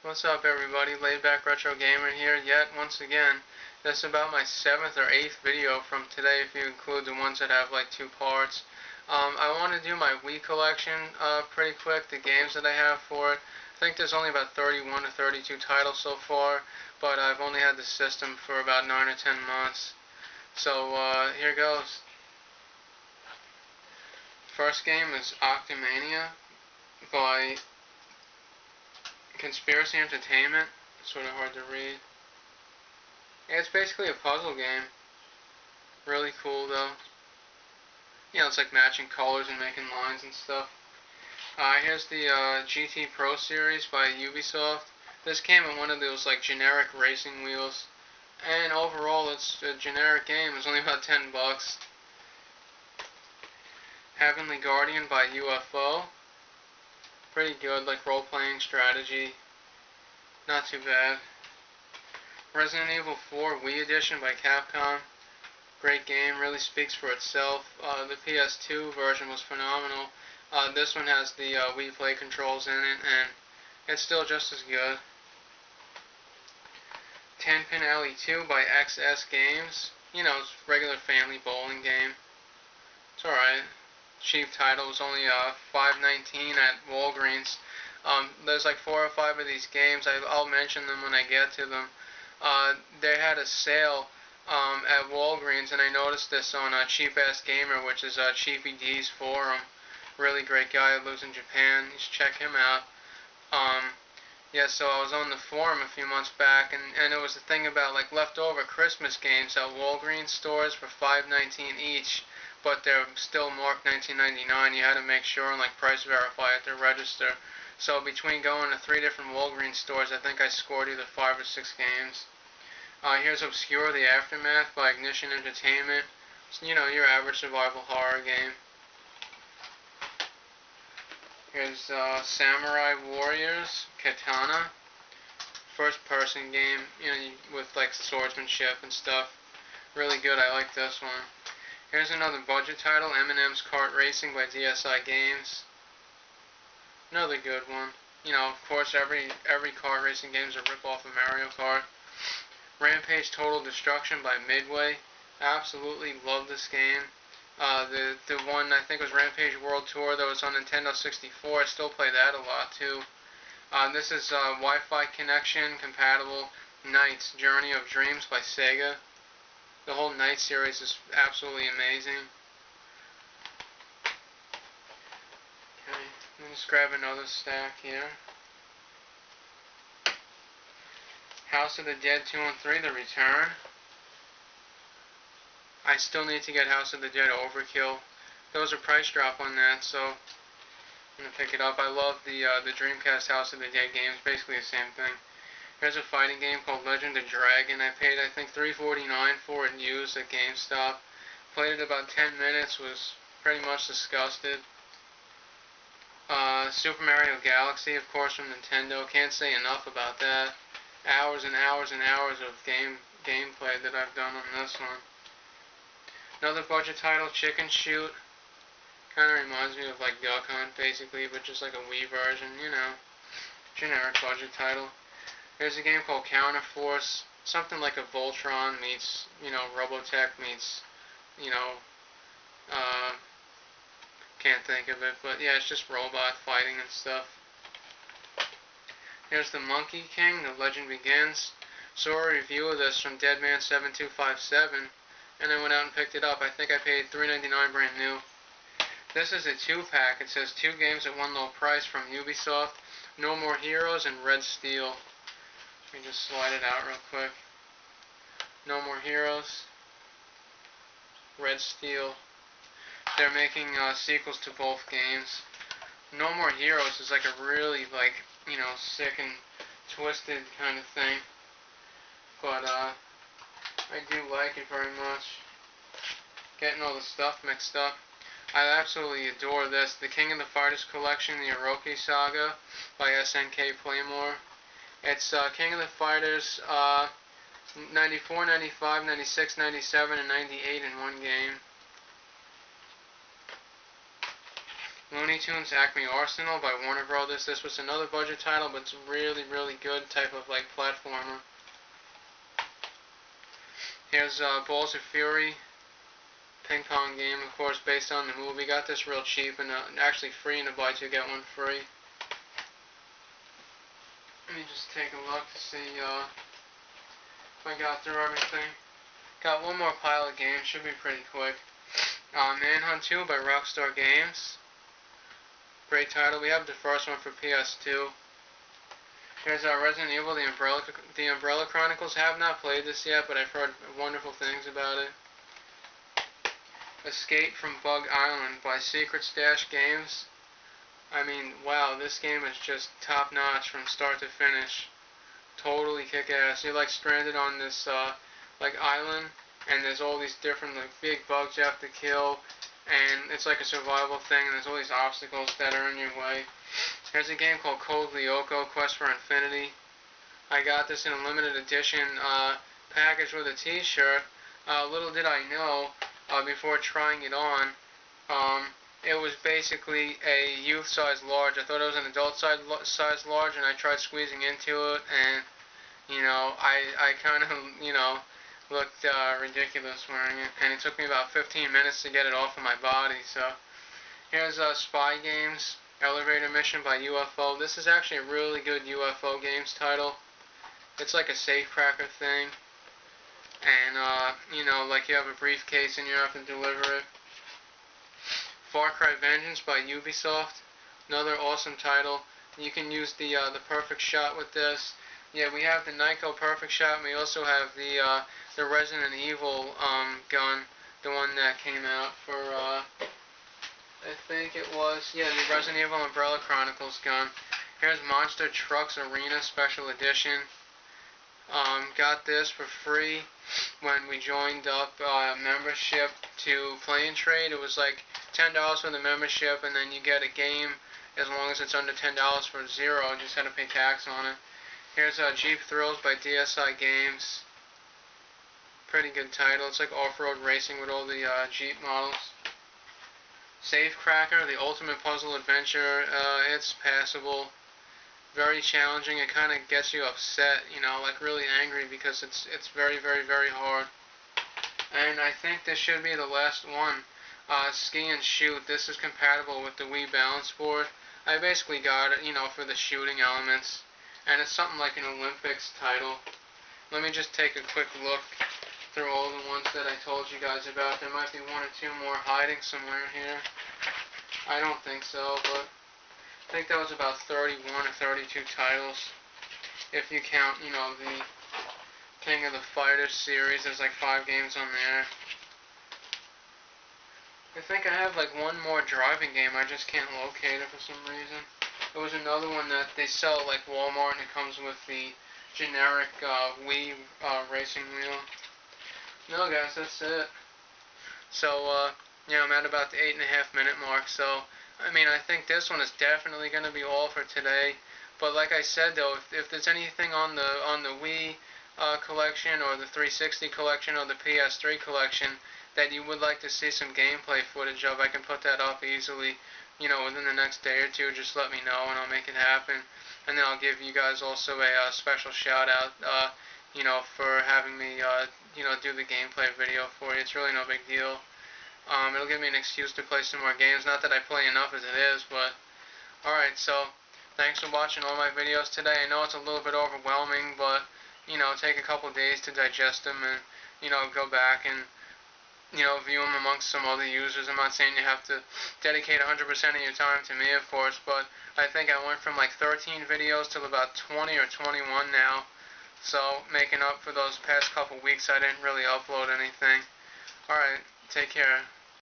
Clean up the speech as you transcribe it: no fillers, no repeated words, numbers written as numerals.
What's up, everybody? Laidback Retro Gamer here yet once again. This is about my 7th or 8th video from today if you include the ones that have like 2 parts. I want to do my Wii collection pretty quick, the games that I have for it. I think there's only about 31 or 32 titles so far, but I've only had the system for about 9 or 10 months. So here goes. First game is Octomania by Conspiracy Entertainment. Sort of hard to read. Yeah, it's basically a puzzle game. Really cool though. You know, it's like matching colors and making lines and stuff. Here's the GT Pro Series by Ubisoft. This came in one of those like generic racing wheels. And overall it's a generic game. It's only about 10 bucks. Heavenly Guardian by UFO. Pretty good, like role-playing strategy. Not too bad. Resident Evil 4 Wii Edition by Capcom. Great game, really speaks for itself. The PS2 version was phenomenal. This one has the Wii Play controls in it, and it's still just as good. 10-Pin Alley 2 by XS Games. You know, it's a regular family bowling game. It's alright. Cheap title was only $5.19 at Walgreens. There's like 4 or 5 of these games. I'll mention them when I get to them. They had a sale at Walgreens, and I noticed this on Cheap Ass Gamer, which is Chiefy D's forum. Really great guy who lives in Japan. You should check him out. Yeah, so I was on the forum a few months back, and it was a thing about like leftover Christmas games at Walgreens stores for $5.19 each, but they're still marked $19.99. You had to make sure and like price verify at the register. So between going to 3 different Walgreens stores, I think I scored either 5 or 6 games. Here's Obscure the Aftermath by Ignition Entertainment. You know, your average survival horror game. Here's Samurai Warriors Katana. First person game, you know, with like swordsmanship and stuff. Really good, I like this one. Here's another budget title, Eminem's Kart Racing by DSi Games. Another good one. You know, of course, every kart racing game is a rip-off of Mario Kart. Rampage Total Destruction by Midway. Absolutely love this game. The one I think was Rampage World Tour that was on Nintendo 64. I still play that a lot too. This is Wi-Fi connection compatible Knights Journey of Dreams by Sega. The whole Knight series is absolutely amazing. Okay, let me just grab another stack here. House of the Dead 2 and 3, The Return. I still need to get House of the Dead Overkill. There was a price drop on that, so I'm going to pick it up. I love the Dreamcast House of the Dead games, basically the same thing. Here's a fighting game called Legend of Dragon. I paid, I think, $3.49 for it used at GameStop. Played it about 10 minutes, was pretty much disgusted. Super Mario Galaxy, of course, from Nintendo. Can't say enough about that. Hours and hours and hours of gameplay that I've done on this one. Another budget title, Chicken Shoot. Kind of reminds me of like Duck Hunt, basically, but just like a Wii version, you know. Generic budget title. There's a game called Counterforce. Something like a Voltron meets, you know, Robotech meets, you know, can't think of it, but yeah, it's just robot fighting and stuff. Here's the Monkey King, The Legend Begins. Saw a review of this from Deadman7257, and I went out and picked it up. I think I paid $3.99 brand new. This is a 2-pack. It says 2 games at one low price from Ubisoft. No More Heroes and Red Steel. Let me just slide it out real quick. No More Heroes. Red Steel. They're making sequels to both games. No More Heroes is like a really like, you know, sick and twisted kind of thing. But I do like it very much. Getting all the stuff mixed up. I absolutely adore this. The King of the Fighters Collection, the Orochi Saga by SNK Playmore. It's King of the Fighters 94, 95, 96, 97, and 98 in one game. Looney Tunes Acme Arsenal by Warner Brothers. This was another budget title, but it's really, really good type of like platformer. Here's Balls of Fury, ping pong game, of course, based on the movie. Got this real cheap and actually free in a buy two get one free. Let me just take a look to see if I got through everything. Got one more pile of games, should be pretty quick. Manhunt 2 by Rockstar Games. Great title. We have the first one for PS2. Here's Resident Evil, the Umbrella Chronicles. Have not played this yet, but I've heard wonderful things about it. Escape from Bug Island by Secret Stash Games. I mean, wow, this game is just top notch from start to finish. Totally kick ass. You're like stranded on this like island, and there's all these different like big bugs you have to kill, and it's like a survival thing, and there's all these obstacles that are in your way. There's a game called Code Lyoko, Quest for Infinity. I got this in a limited edition package with a t-shirt. Little did I know, before trying it on, it was basically a youth size large. I thought it was an adult size large, and I tried squeezing into it, and, you know, I kind of, you know, looked ridiculous wearing it, and it took me about 15 minutes to get it off of my body. So here's Spy Games, Elevator Mission by UFO. This is actually a really good UFO games title. It's like a safecracker thing, and you know, like you have a briefcase and you have to deliver it. Far Cry Vengeance by Ubisoft, another awesome title. You can use the perfect shot with this. Yeah, we have the Nyko perfect shot, and we also have the Resident Evil gun, the one that came out for I think it was, yeah, the Resident Evil Umbrella Chronicles gun. Here's Monster Trucks Arena Special Edition. Got this for free when we joined up membership to Play and Trade. It was like $10 for the membership, and then you get a game as long as it's under $10 for zero. Just had to pay tax on it. Here's Jeep Thrills by DSi Games. Pretty good title. It's like off-road racing with all the Jeep models. Safecracker, the ultimate puzzle adventure. It's passable. Very challenging. It kind of gets you upset, you know, like really angry, because it's very, very, very hard. And I think this should be the last one. Ski and Shoot. This is compatible with the Wii Balance Board. I basically got it, you know, for the shooting elements. And it's something like an Olympics title. Let me just take a quick look through all the ones that I told you guys about. There might be one or two more hiding somewhere here. I don't think so, but I think that was about 31 or 32 titles. If you count, you know, the King of the Fighters series, there's like 5 games on there. I think I have like one more driving game, I just can't locate it for some reason. There was another one that they sell at like Walmart, and it comes with the generic Wii racing wheel. No guys, that's it. So, yeah, I'm at about the 8.5 minute mark, so I mean, I think this one is definitely going to be all for today. But like I said, though, if there's anything on the Wii collection, or the 360 collection, or the PS3 collection that you would like to see some gameplay footage of, I can put that up easily, you know, within the next day or two. Just let me know, and I'll make it happen. And then I'll give you guys also a special shout out, you know, for having me, you know, do the gameplay video for you. It's really no big deal. It'll give me an excuse to play some more games. Not that I play enough as it is, but alright, so thanks for watching all my videos today. I know it's a little bit overwhelming, but, you know, take a couple days to digest them, and, you know, go back and, you know, view them amongst some other users. I'm not saying you have to dedicate 100% of your time to me, of course, but I think I went from like 13 videos to about 20 or 21 now. So, making up for those past couple weeks I didn't really upload anything. Alright, take care.